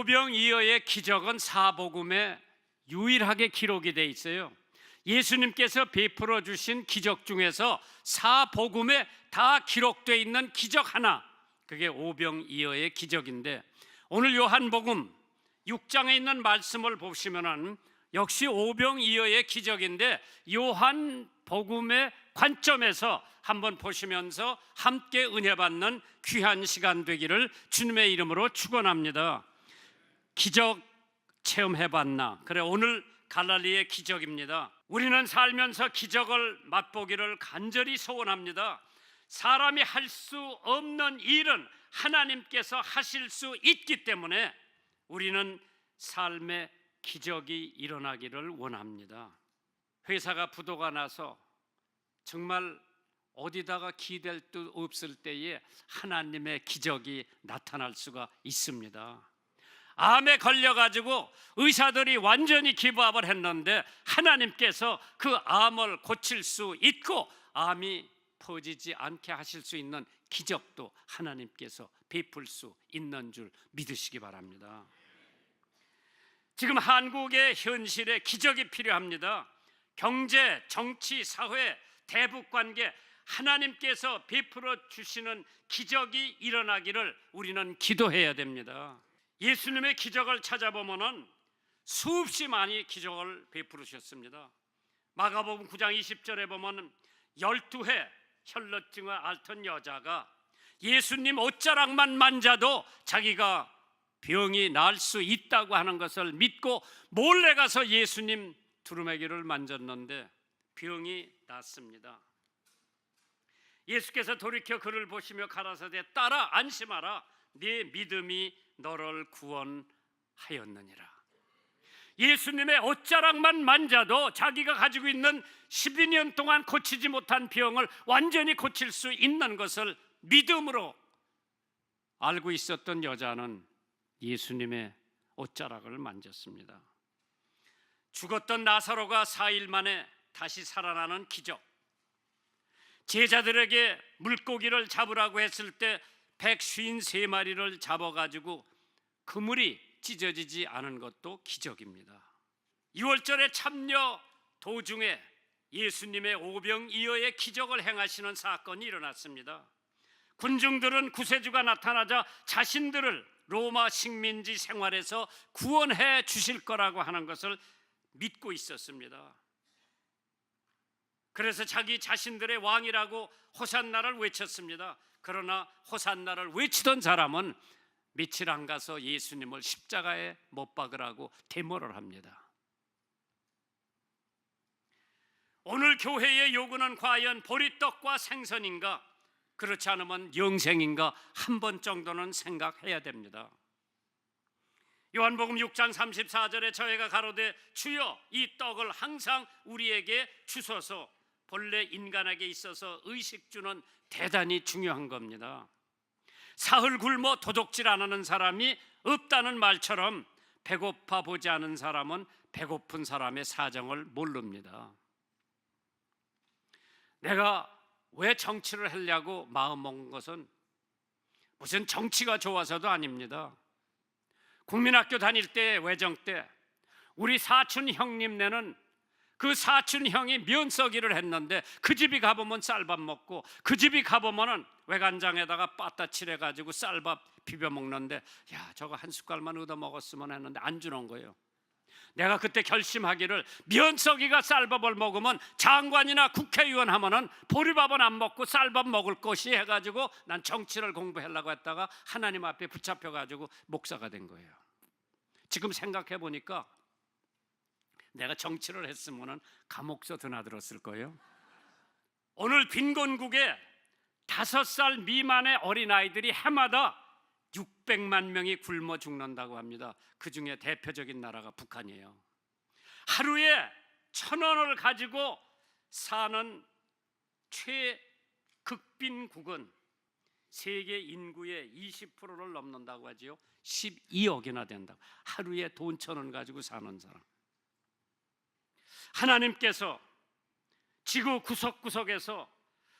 오병이어의 기적은 사복음에 유일하게 기록이 돼 있어요. 예수님께서 베풀어 주신 기적 중에서 사복음에 다 기록되어 있는 기적 하나, 그게 오병이어의 기적인데, 오늘 요한복음 6장에 있는 말씀을 보시면은 역시 오병이어의 기적인데 요한복음의 관점에서 한번 보시면서 함께 은혜 받는 귀한 시간 되기를 주님의 이름으로 축원합니다. 기적 체험해 봤나? 그래, 오늘 갈릴리의 기적입니다. 우리는 살면서 기적을 맛보기를 간절히 소원합니다. 사람이 할 수 없는 일은 하나님께서 하실 수 있기 때문에 우리는 삶의 기적이 일어나기를 원합니다. 회사가 부도가 나서 정말 어디다가 기댈 듯 없을 때에 하나님의 기적이 나타날 수가 있습니다. 암에 걸려가지고 의사들이 완전히 기부업을 했는데 하나님께서 그 암을 고칠 수 있고 암이 퍼지지 않게 하실 수 있는 기적도 하나님께서 베풀 수 있는 줄 믿으시기 바랍니다. 지금 한국의 현실에 기적이 필요합니다. 경제, 정치, 사회, 대북관계, 하나님께서 베풀어 주시는 기적이 일어나기를 우리는 기도해야 됩니다. 예수님의 기적을 찾아보면은 수없이 많이 기적을 베풀으셨습니다. 마가복음 9장 20절에 보면 12해 혈루증을 앓던 여자가 예수님 옷자락만 만져도 자기가 병이 날 수 있다고 하는 것을 믿고 몰래 가서 예수님 두루마기를 만졌는데 병이 낫습니다. 예수께서 돌이켜 그를 보시며 가라사대 따라 안심하라, 네 믿음이 너를 구원하였느니라. 예수님의 옷자락만 만져도 자기가 가지고 있는 12년 동안 고치지 못한 병을 완전히 고칠 수 있는 것을 믿음으로 알고 있었던 여자는 예수님의 옷자락을 만졌습니다. 죽었던 나사로가 4일 만에 다시 살아나는 기적. 제자들에게 물고기를 잡으라고 했을 때 153마리를 잡아가지고 그물이 찢어지지 않은 것도 기적입니다. 6월절에 참여 도중에 예수님의 오병이어의 기적을 행하시는 사건이 일어났습니다. 군중들은 구세주가 나타나자 자신들을 로마 식민지 생활에서 구원해 주실 거라고 하는 것을 믿고 있었습니다. 그래서 자기 자신들의 왕이라고 호산나를 외쳤습니다. 그러나 호산나를 외치던 사람은 며칠 안 가서 예수님을 십자가에 못 박으라고 데모를 합니다. 오늘 교회의 요구는 과연 보리떡과 생선인가? 그렇지 않으면 영생인가? 한 번 정도는 생각해야 됩니다. 요한복음 6장 34절에 저희가 가로되 주여 이 떡을 항상 우리에게 주소서. 본래 인간에게 있어서 의식주는 대단히 중요한 겁니다. 사흘 굶어 도둑질 안 하는 사람이 없다는 말처럼 배고파 보지 않은 사람은 배고픈 사람의 사정을 모릅니다. 내가 왜 정치를 하려고 마음먹은 것은 무슨 정치가 좋아서도 아닙니다. 국민학교 다닐 때 외정 때 우리 사촌 형님네는 그 사촌 형이 면서기를 했는데 그 집이 가보면 쌀밥 먹고 그 집이 가보면은 외간장에다가 빠따칠해 가지고 쌀밥 비벼 먹는데 야 저거 한 숟갈만 얻어 먹었으면 했는데 안 주는 거예요. 내가 그때 결심하기를 면서기가 쌀밥을 먹으면 장관이나 국회의원 하면은 보리밥은 안 먹고 쌀밥 먹을 것이 해가지고 난 정치를 공부하려고 했다가 하나님 앞에 붙잡혀가지고 목사가 된 거예요. 지금 생각해 보니까 내가 정치를 했으면 감옥서 드나들었을 거예요. 오늘 빈곤국에 5살 미만의 어린아이들이 해마다 600만 명이 굶어 죽는다고 합니다. 그 중에 대표적인 나라가 북한이에요. 하루에 1,000원을 가지고 사는 최극빈국은 세계 인구의 20%를 넘는다고 하지요. 12억이나 된다고. 하루에 돈 1,000원 가지고 사는 사람. 하나님께서 지구 구석구석에서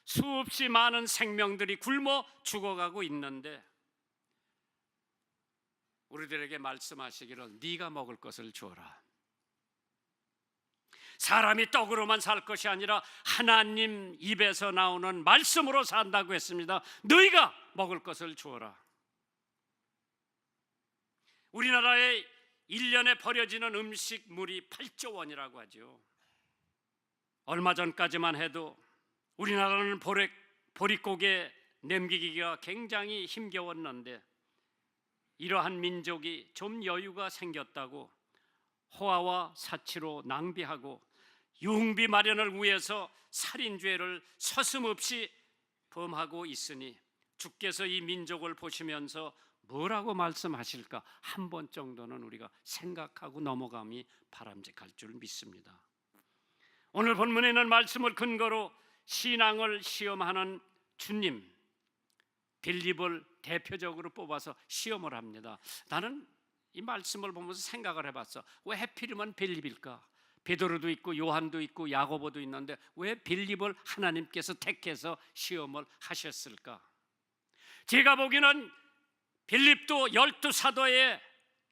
수없이 많은 생명들이 굶어 죽어가고 있는데 우리들에게 말씀하시기를 네가 먹을 것을 주어라. 사람이 떡으로만 살 것이 아니라 하나님 입에서 나오는 말씀으로 산다고 했습니다. 너희가 먹을 것을 주어라. 우리나라에 1년에 버려지는 음식물이 8조 원이라고 하죠. 얼마 전까지만 해도 우리나라는 보릿고개 남기기가 굉장히 힘겨웠는데 이러한 민족이 좀 여유가 생겼다고 호화와 사치로 낭비하고 유흥비 마련을 위해서 살인죄를 서슴없이 범하고 있으니 주께서 이 민족을 보시면서 뭐라고 말씀하실까 한 번 정도는 우리가 생각하고 넘어감이 바람직할 줄 믿습니다. 오늘 본문에 있는 말씀을 근거로 신앙을 시험하는 주님 빌립을 대표적으로 뽑아서 시험을 합니다. 나는 이 말씀을 보면서 생각을 해봤어. 왜 하필이면 빌립일까? 베드로도 있고 요한도 있고 야고보도 있는데 왜 빌립을 하나님께서 택해서 시험을 하셨을까? 제가 보기에는 빌립도 12사도에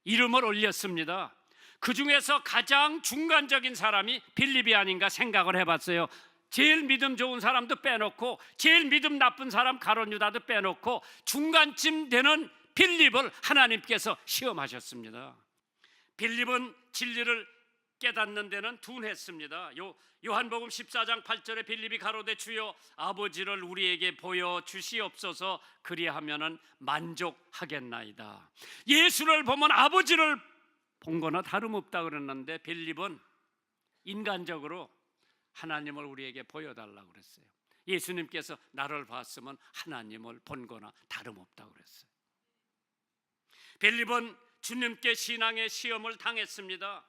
이름을 올렸습니다. 그 중에서 가장 중간적인 사람이 빌립이 아닌가 생각을 해봤어요. 제일 믿음 좋은 사람도 빼놓고 제일 믿음 나쁜 사람 가룟 유다도 빼놓고 중간쯤 되는 빌립을 하나님께서 시험하셨습니다. 빌립은 진리를 깨닫는 데는 둔했습니다. 요한복음 14장 8절에 빌립이 가로되 주여 아버지를 우리에게 보여주시옵소서 그리하면은 만족하겠나이다. 예수를 보면 아버지를 본 거나 다름없다 그랬는데 빌립은 인간적으로 하나님을 우리에게 보여달라고 그랬어요. 예수님께서 나를 봤으면 하나님을 본 거나 다름없다고 그랬어요. 빌립은 주님께 신앙의 시험을 당했습니다.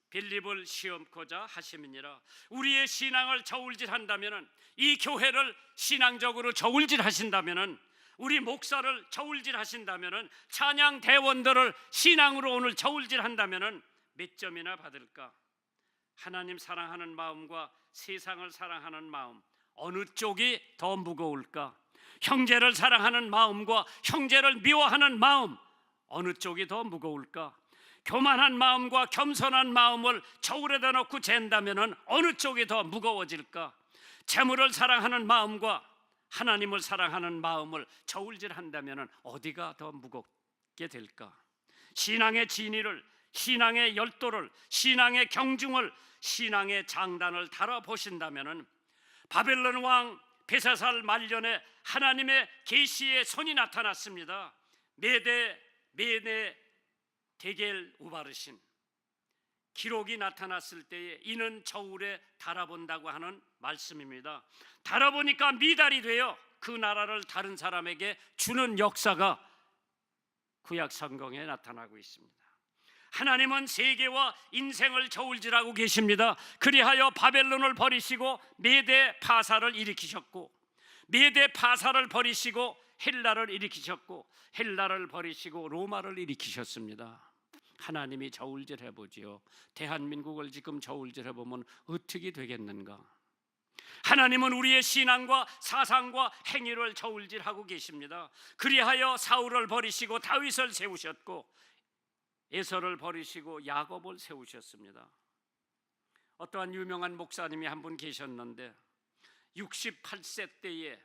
빌립을 시험코자 하심이니라. 우리의 신앙을 저울질한다면, 이 교회를 신앙적으로 저울질하신다면, 우리 목사를 저울질하신다면, 찬양 대원들을 신앙으로 오늘 저울질한다면 몇 점이나 받을까? 하나님 사랑하는 마음과 세상을 사랑하는 마음, 어느 쪽이 더 무거울까? 형제를 사랑하는 마음과 형제를 미워하는 마음, 어느 쪽이 더 무거울까? 교만한 마음과 겸손한 마음을 저울에다 놓고 잰다면 어느 쪽이 더 무거워질까? 재물을 사랑하는 마음과 하나님을 사랑하는 마음을 저울질한다면 어디가 더 무겁게 될까? 신앙의 진리를, 신앙의 열도를, 신앙의 경중을, 신앙의 장단을 달아보신다면 바벨론 왕 벨사살 말년에 하나님의 계시의 손이 나타났습니다. 메네 데겔 우바르신 기록이 나타났을 때에 이는 저울에 달아본다고 하는 말씀입니다. 달아보니까 미달이 되어 그 나라를 다른 사람에게 주는 역사가 구약 성경에 나타나고 있습니다. 하나님은 세계와 인생을 저울질하고 계십니다. 그리하여 바벨론을 버리시고 메대 파사를 일으키셨고, 메대 파사를 버리시고 헬라를 일으키셨고, 헬라를 버리시고 로마를 일으키셨습니다. 하나님이 저울질해 보지요. 대한민국을 지금 저울질해 보면 어떻게 되겠는가? 하나님은 우리의 신앙과 사상과 행위를 저울질하고 계십니다. 그리하여 사울을 버리시고 다윗을 세우셨고, 에서를 버리시고 야곱을 세우셨습니다. 어떠한 유명한 목사님이 한 분 계셨는데 68세 때에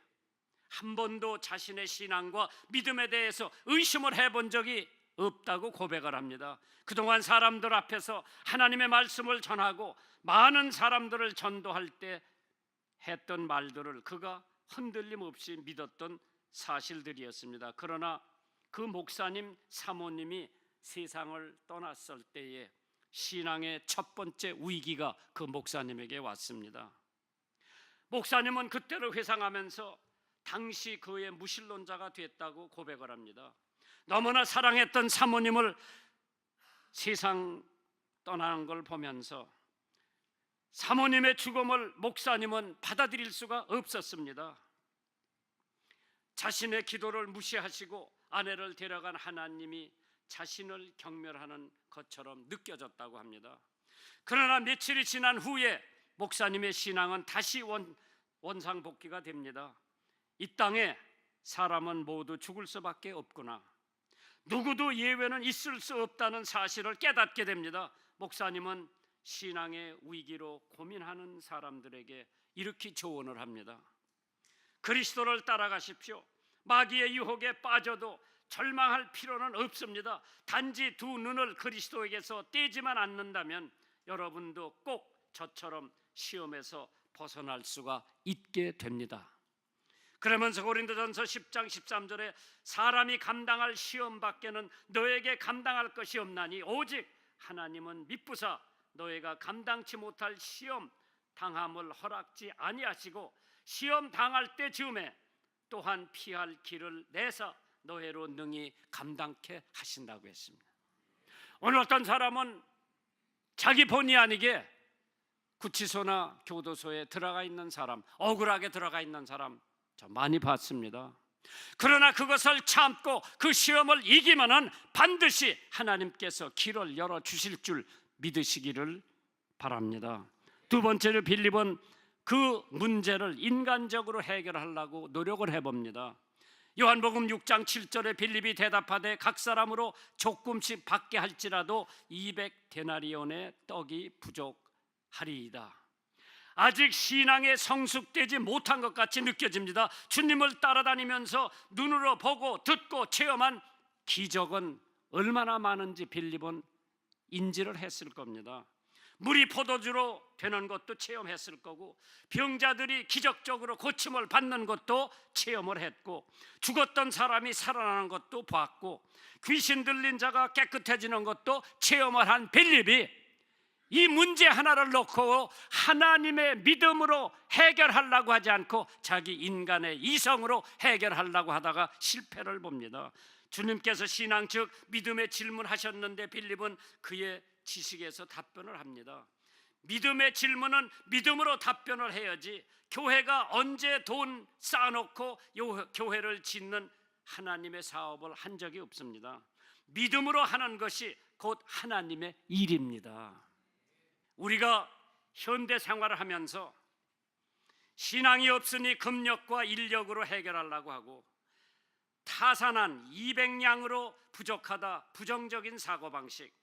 한 번도 자신의 신앙과 믿음에 대해서 의심을 해본 적이 없다고 고백을 합니다. 그동안 사람들 앞에서 하나님의 말씀을 전하고 많은 사람들을 전도할 때 했던 말들을 그가 흔들림 없이 믿었던 사실들이었습니다. 그러나 그 목사님 사모님이 세상을 떠났을 때에 신앙의 첫 번째 위기가 그 목사님에게 왔습니다. 목사님은 그때를 회상하면서 당시 그의 무신론자가 됐다고 고백을 합니다. 너무나 사랑했던 사모님을 세상 떠나는 걸 보면서 사모님의 죽음을 목사님은 받아들일 수가 없었습니다. 자신의 기도를 무시하시고 아내를 데려간 하나님이 자신을 경멸하는 것처럼 느껴졌다고 합니다. 그러나 며칠이 지난 후에 목사님의 신앙은 다시 원상복귀가 됩니다. 이 땅에 사람은 모두 죽을 수밖에 없구나. 누구도 예외는 있을 수 없다는 사실을 깨닫게 됩니다. 목사님은 신앙의 위기로 고민하는 사람들에게 이렇게 조언을 합니다. 그리스도를 따라가십시오. 마귀의 유혹에 빠져도 절망할 필요는 없습니다. 단지 두 눈을 그리스도에게서 떼지만 않는다면 여러분도 꼭 저처럼 시험에서 벗어날 수가 있게 됩니다. 그러면서 고린도전서 10장 13절에 사람이 감당할 시험 밖에는 너에게 감당할 것이 없나니 오직 하나님은 미쁘사 너희가 감당치 못할 시험 당함을 허락지 아니하시고 시험 당할 때 즈음에 또한 피할 길을 내사 너희로 능히 감당케 하신다고 했습니다. 오늘 어떤 사람은 자기 본의 아니게 구치소나 교도소에 들어가 있는 사람, 억울하게 들어가 있는 사람 저 많이 봤습니다. 그러나 그것을 참고 그 시험을 이기면은 반드시 하나님께서 길을 열어 주실 줄 믿으시기를 바랍니다. 두 번째로 빌립은 그 문제를 인간적으로 해결하려고 노력을 해봅니다. 요한복음 6장 7절에 빌립이 대답하되 각 사람으로 조금씩 받게 할지라도 200데나리온의 떡이 부족하리이다. 아직 신앙에 성숙되지 못한 것 같이 느껴집니다. 주님을 따라다니면서 눈으로 보고 듣고 체험한 기적은 얼마나 많은지 빌립은 인지를 했을 겁니다. 물이 포도주로 되는 것도 체험했을 거고, 병자들이 기적적으로 고침을 받는 것도 체험을 했고, 죽었던 사람이 살아나는 것도 봤고, 귀신 들린 자가 깨끗해지는 것도 체험을 한 빌립이 이 문제 하나를 놓고 하나님의 믿음으로 해결하려고 하지 않고 자기 인간의 이성으로 해결하려고 하다가 실패를 봅니다. 주님께서 신앙 즉 믿음의 질문하셨는데 빌립은 그의 지식에서 답변을 합니다. 믿음의 질문은 믿음으로 답변을 해야지 교회가 언제 돈 쌓아놓고 교회를 짓는 하나님의 사업을 한 적이 없습니다. 믿음으로 하는 것이 곧 하나님의 일입니다. 우리가 현대 생활을 하면서 신앙이 없으니 금력과 인력으로 해결하려고 하고 타산한 200냥으로 부족하다 부정적인 사고방식,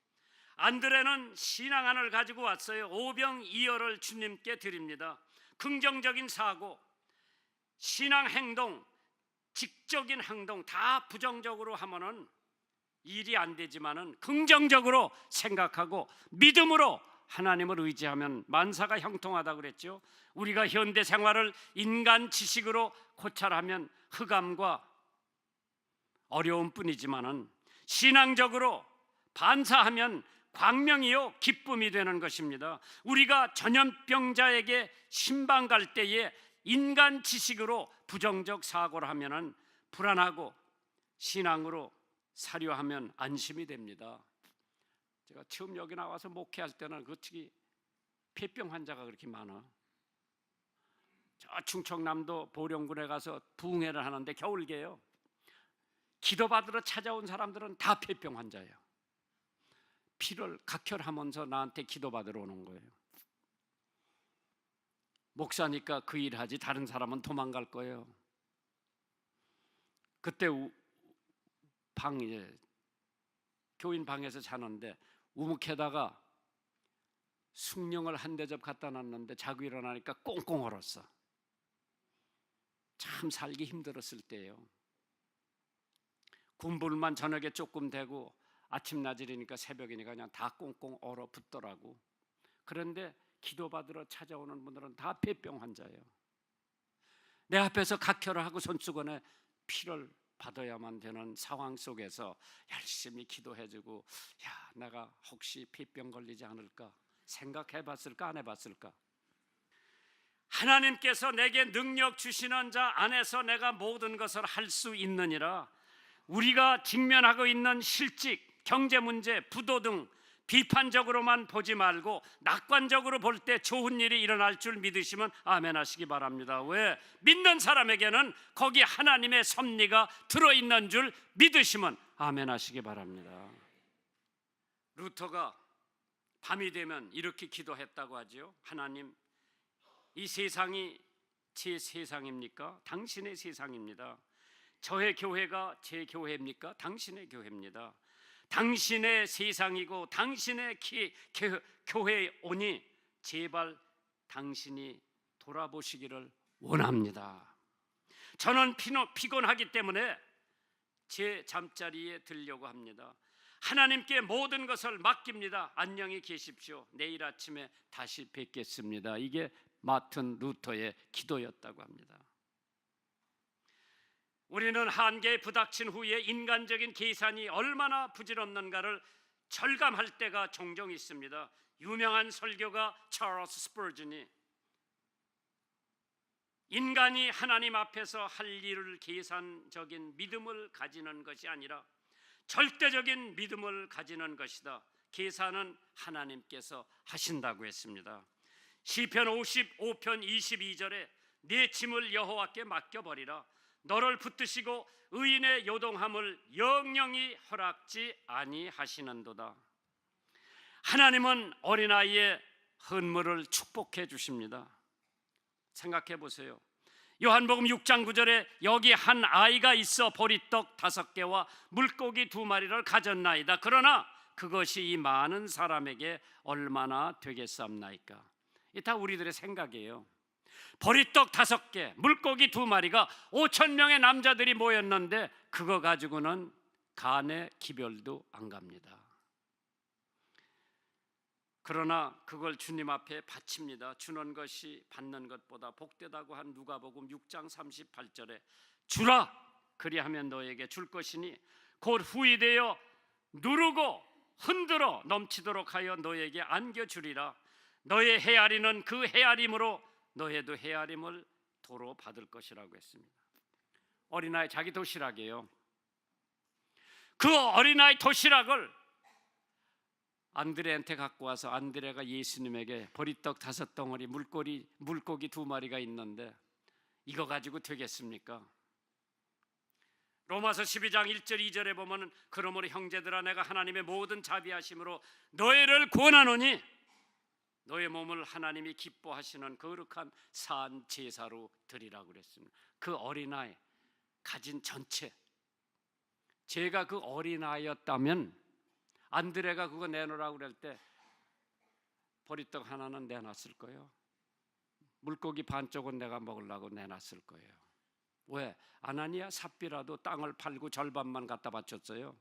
안드레는 신앙안을 가지고 왔어요. 오병이어를 주님께 드립니다. 긍정적인 사고, 신앙 행동, 직적인 행동 다 부정적으로 하면은 일이 안 되지만은 긍정적으로 생각하고 믿음으로 하나님을 의지하면 만사가 형통하다 그랬죠. 우리가 현대 생활을 인간 지식으로 고찰하면 흑암과 어려움 뿐이지만은 신앙적으로 반사하면 광명이요 기쁨이 되는 것입니다. 우리가 전염병자에게 신방 갈 때에 인간 지식으로 부정적 사고를 하면은 불안하고 신앙으로 사료하면 안심이 됩니다. 제가 처음 여기 나와서 목회할 때는 그치기 폐병 환자가 그렇게 많아. 저 충청남도 보령군에 가서 부흥회를 하는데 겨울개요. 기도받으러 찾아온 사람들은 다 폐병 환자예요. 피를 각혈하면서 나한테 기도받으러 오는 거예요. 목사니까 그 일 하지 다른 사람은 도망갈 거예요. 그때 이제 교인 방에서 자는데 우묵에다가 숭늉을 한 대접 갖다 놨는데 자고 일어나니까 꽁꽁 얼었어. 참 살기 힘들었을 때예요. 군불만 저녁에 조금 되고 아침 낮이니까 새벽이니까 그냥 다 꽁꽁 얼어 붙더라고. 그런데 기도받으러 찾아오는 분들은 다 폐병 환자예요. 내 앞에서 각혈을 하고 손수건에 피를 받아야만 되는 상황 속에서 열심히 기도해주고, 야, 내가 혹시 폐병 걸리지 않을까 생각해봤을까 안 해봤을까? 하나님께서 내게 능력 주시는 자 안에서 내가 모든 것을 할 수 있느니라. 우리가 직면하고 있는 실직, 경제 문제, 부도 등 비판적으로만 보지 말고 낙관적으로 볼 때 좋은 일이 일어날 줄 믿으시면 아멘 하시기 바랍니다. 왜? 믿는 사람에게는 거기 하나님의 섭리가 들어있는 줄 믿으시면 아멘 하시기 바랍니다. 루터가 밤이 되면 이렇게 기도했다고 하죠. 하나님, 이 세상이 제 세상입니까? 당신의 세상입니다. 저의 교회가 제 교회입니까? 당신의 교회입니다. 당신의 세상이고 당신의 교회에 오니 제발 당신이 돌아보시기를 원합니다. 저는 피곤하기 때문에 제 잠자리에 들려고 합니다. 하나님께 모든 것을 맡깁니다. 안녕히 계십시오. 내일 아침에 다시 뵙겠습니다. 이게 마틴 루터의 기도였다고 합니다. 우리는 한계에 부닥친 후에 인간적인 계산이 얼마나 부질없는가를 절감할 때가 종종 있습니다. 유명한 설교가 찰스 스퍼전이 인간이 하나님 앞에서 할 일을 계산적인 믿음을 가지는 것이 아니라 절대적인 믿음을 가지는 것이다. 계산은 하나님께서 하신다고 했습니다. 시편 55편 22절에 내 짐을 여호와께 맡겨버리라. 너를 붙드시고 의인의 요동함을 영영히 허락지 아니하시는도다. 하나님은 어린아이의 헌물을 축복해 주십니다. 생각해 보세요. 요한복음 6장 9절에 여기 한 아이가 있어 보리떡 5개와 물고기 2마리를 가졌나이다. 그러나 그것이 이 많은 사람에게 얼마나 되겠사옵나이까. 이 다 우리들의 생각이에요. 보리떡 5개, 물고기 2마리가 5,000명의 남자들이 모였는데 그거 가지고는 간의 기별도 안 갑니다. 그러나 그걸 주님 앞에 바칩니다. 주는 것이 받는 것보다 복되다고 한 누가복음 6장 38절에 주라 그리하면 너에게 줄 것이니 곧 후이되어 누르고 흔들어 넘치도록 하여 너에게 안겨주리라. 너의 헤아리는 그 헤아림으로 너희도 헤아림을 도로 받을 것이라고 했습니다. 어린아이 자기 도시락이에요. 그 어린아이 도시락을 안드레한테 갖고 와서 안드레가 예수님에게 보리떡 5덩어리 물고기 2마리가 있는데 이거 가지고 되겠습니까? 로마서 12장 1절 2절에 보면 그러므로 형제들아 내가 하나님의 모든 자비하심으로 너희를 권하노니 너의 몸을 하나님이 기뻐하시는 거룩한 산 제사로 드리라고 그랬습니다. 그 어린아이 가진 전체, 제가 그 어린아이였다면 안드레가 그거 내놓으라고 그럴 때 보리떡 하나는 내놨을 거예요. 물고기 반쪽은 내가 먹으려고 내놨을 거예요. 왜? 아나니아 삽비라도 땅을 팔고 절반만 갖다 바쳤어요.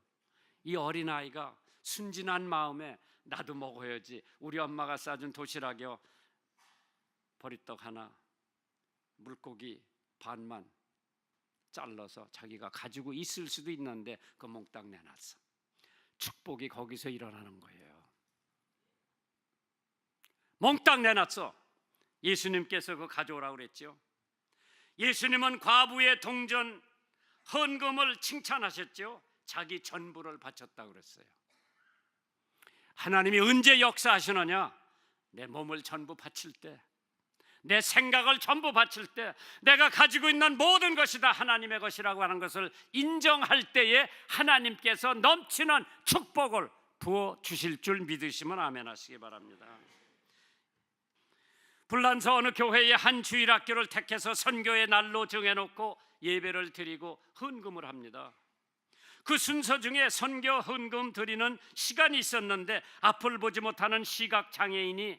이 어린아이가 순진한 마음에 나도 먹어야지, 우리 엄마가 싸준 도시락이요, 보리떡 하나 물고기 반만 잘라서 자기가 가지고 있을 수도 있는데 그 몽땅 내놨어. 축복이 거기서 일어나는 거예요. 몽땅 내놨어. 예수님께서 그거 가져오라고 그랬죠. 예수님은 과부의 동전 헌금을 칭찬하셨죠. 자기 전부를 바쳤다고 그랬어요. 하나님이 언제 역사하시느냐? 내 몸을 전부 바칠 때, 내 생각을 전부 바칠 때, 내가 가지고 있는 모든 것이 다 하나님의 것이라고 하는 것을 인정할 때에 하나님께서 넘치는 축복을 부어 주실 줄 믿으시면 아멘 하시기 바랍니다. 불란서 어느 교회의 한 주일학교를 택해서 선교의 날로 정해놓고 예배를 드리고 헌금을 합니다. 그 순서 중에 선교 헌금 드리는 시간이 있었는데 앞을 보지 못하는 시각장애인이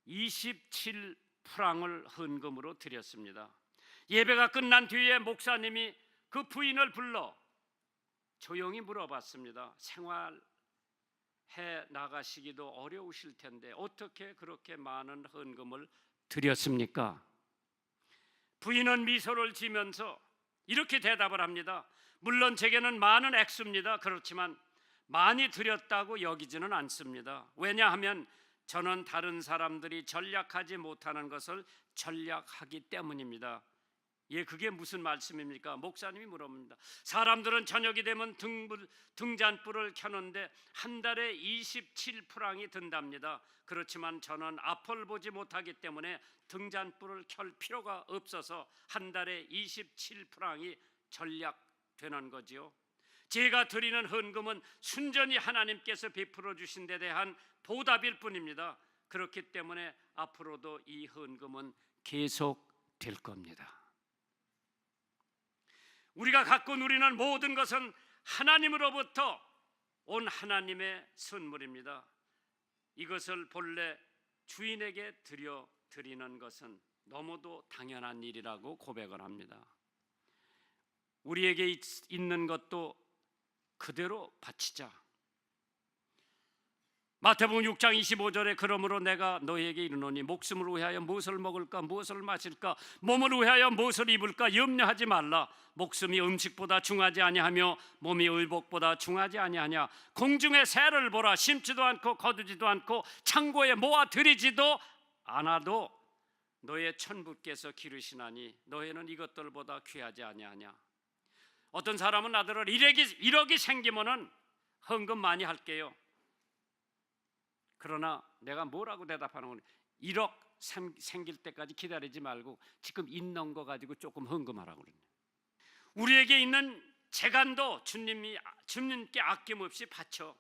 27프랑을 헌금으로 드렸습니다. 예배가 끝난 뒤에 목사님이 그 부인을 불러 조용히 물어봤습니다. 생활해 나가시기도 어려우실 텐데 어떻게 그렇게 많은 헌금을 드렸습니까? 부인은 미소를 지면서 이렇게 대답을 합니다. 물론 제게는 많은 액수입니다. 그렇지만 많이 드렸다고 여기지는 않습니다. 왜냐하면 저는 다른 사람들이 전략하지 못하는 것을 전략하기 때문입니다. 예, 그게 무슨 말씀입니까? 목사님이 물어봅니다. 사람들은 저녁이 되면 등잔불을 켜는데 한 달에 27프랑이 든답니다. 그렇지만 저는 앞을 보지 못하기 때문에 등잔불을 켤 필요가 없어서 한 달에 27프랑이 전략되는 거지요. 제가 드리는 헌금은 순전히 하나님께서 베풀어 주신 데 대한 보답일 뿐입니다. 그렇기 때문에 앞으로도 이 헌금은 계속 될 겁니다. 우리가 갖고 누리는 모든 것은 하나님으로부터 온 하나님의 선물입니다. 이것을 본래 주인에게 드리는 것은 너무도 당연한 일이라고 고백을 합니다. 우리에게 있는 것도 그대로 바치자. 마태복음 6장 25절에 그러므로 내가 너희에게 이르노니 목숨을 위하여 무엇을 먹을까 무엇을 마실까 몸을 위하여 무엇을 입을까 염려하지 말라. 목숨이 음식보다 중하지 아니하며 몸이 의복보다 중하지 아니하냐. 공중의 새를 보라. 심지도 않고 거두지도 않고 창고에 모아 들이지도 않아도 너의 천부께서 기르시나니 너희는 이것들보다 귀하지 아니하냐. 어떤 사람은 아들을 1억이 생기면은 헌금 많이 할게요. 그러나 내가 뭐라고 대답하는 건 1억 생길 때까지 기다리지 말고 지금 있는 거 가지고 조금 헌금하라고 그러네. 우리에게 있는 재간도 주님께 아낌없이 바쳐.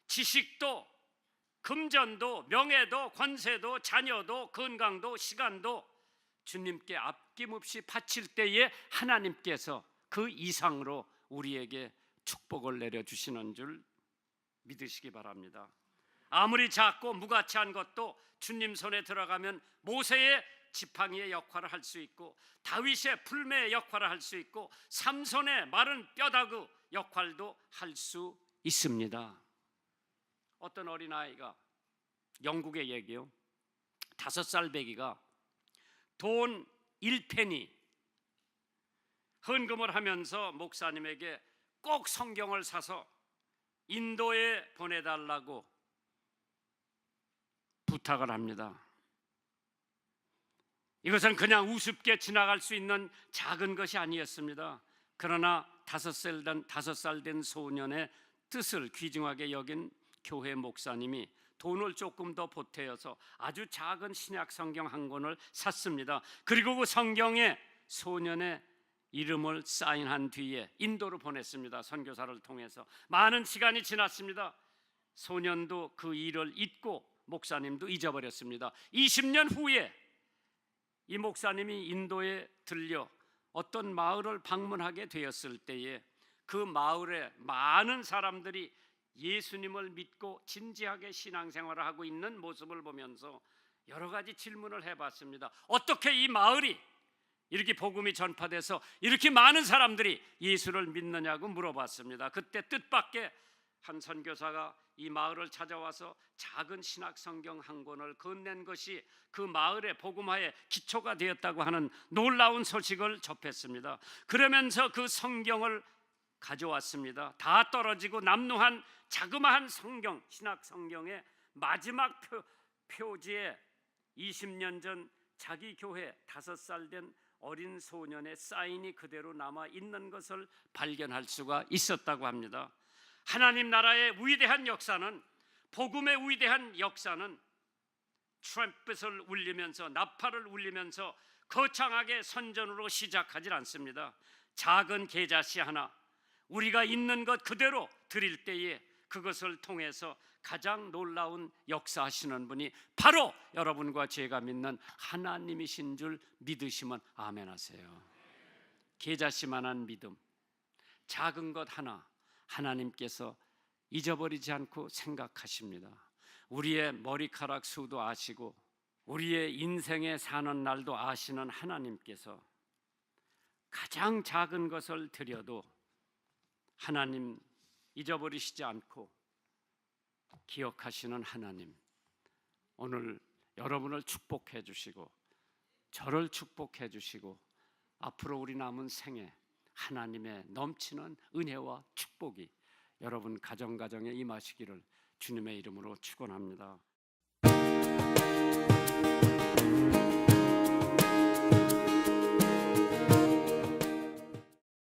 지식도 금전도 명예도 권세도 자녀도 건강도 시간도 주님께 아낌없이 바칠 때에 하나님께서 그 이상으로 우리에게 축복을 내려주시는 줄 믿으시기 바랍니다. 아무리 작고 무가치한 것도 주님 손에 들어가면 모세의 지팡이의 역할을 할 수 있고 다윗의 불매의 역할을 할 수 있고 삼손의 마른 뼈다구 역할도 할 수 있습니다. 어떤 어린아이가 영국의 얘기요. 5살 배기가 돈 1페니 헌금을 하면서 목사님에게 꼭 성경을 사서 인도에 보내달라고 부탁을 합니다. 이것은 그냥 우습게 지나갈 수 있는 작은 것이 아니었습니다. 그러나 5살 된 소년의 뜻을 귀중하게 여긴 교회 목사님이 돈을 조금 더 보태어서 아주 작은 신약 성경 한 권을 샀습니다. 그리고 그 성경에 소년의 이름을 사인한 뒤에 인도로 보냈습니다. 선교사를 통해서. 많은 시간이 지났습니다. 소년도 그 일을 잊고 목사님도 잊어버렸습니다. 20년 후에 이 목사님이 인도에 들려 어떤 마을을 방문하게 되었을 때에 그 마을에 많은 사람들이 예수님을 믿고 진지하게 신앙생활을 하고 있는 모습을 보면서 여러 가지 질문을 해봤습니다. 어떻게 이 마을이 이렇게 복음이 전파돼서 이렇게 많은 사람들이 예수를 믿느냐고 물어봤습니다. 그때 뜻밖의 한 선교사가 이 마을을 찾아와서 작은 신약 성경 한 권을 건넨 것이 그 마을의 복음화의 기초가 되었다고 하는 놀라운 소식을 접했습니다. 그러면서 그 성경을 가져왔습니다. 다 떨어지고 남루한 자그마한 성경, 신약 성경의 마지막 표지에 20년 전 자기 교회 5살 된 어린 소년의 사인이 그대로 남아 있는 것을 발견할 수가 있었다고 합니다. 하나님 나라의 위대한 역사는, 복음의 위대한 역사는 트럼펫을 울리면서, 나팔을 울리면서 거창하게 선전으로 시작하지 않습니다. 작은 계자씨 하나, 우리가 있는 것 그대로 드릴 때에 그것을 통해서 가장 놀라운 역사하시는 분이 바로 여러분과 제가 믿는 하나님이신 줄 믿으시면 아멘 하세요. 계자씨만한 믿음, 작은 것 하나 하나님께서 잊어버리지 않고 생각하십니다. 우리의 머리카락 수도 아시고 우리의 인생에 사는 날도 아시는 하나님께서 가장 작은 것을 드려도 하나님 잊어버리시지 않고 기억하시는 하나님, 오늘 여러분을 축복해 주시고 저를 축복해 주시고 앞으로 우리 남은 생에 하나님의 넘치는 은혜와 축복이 여러분 가정가정에 임하시기를 주님의 이름으로 축원합니다.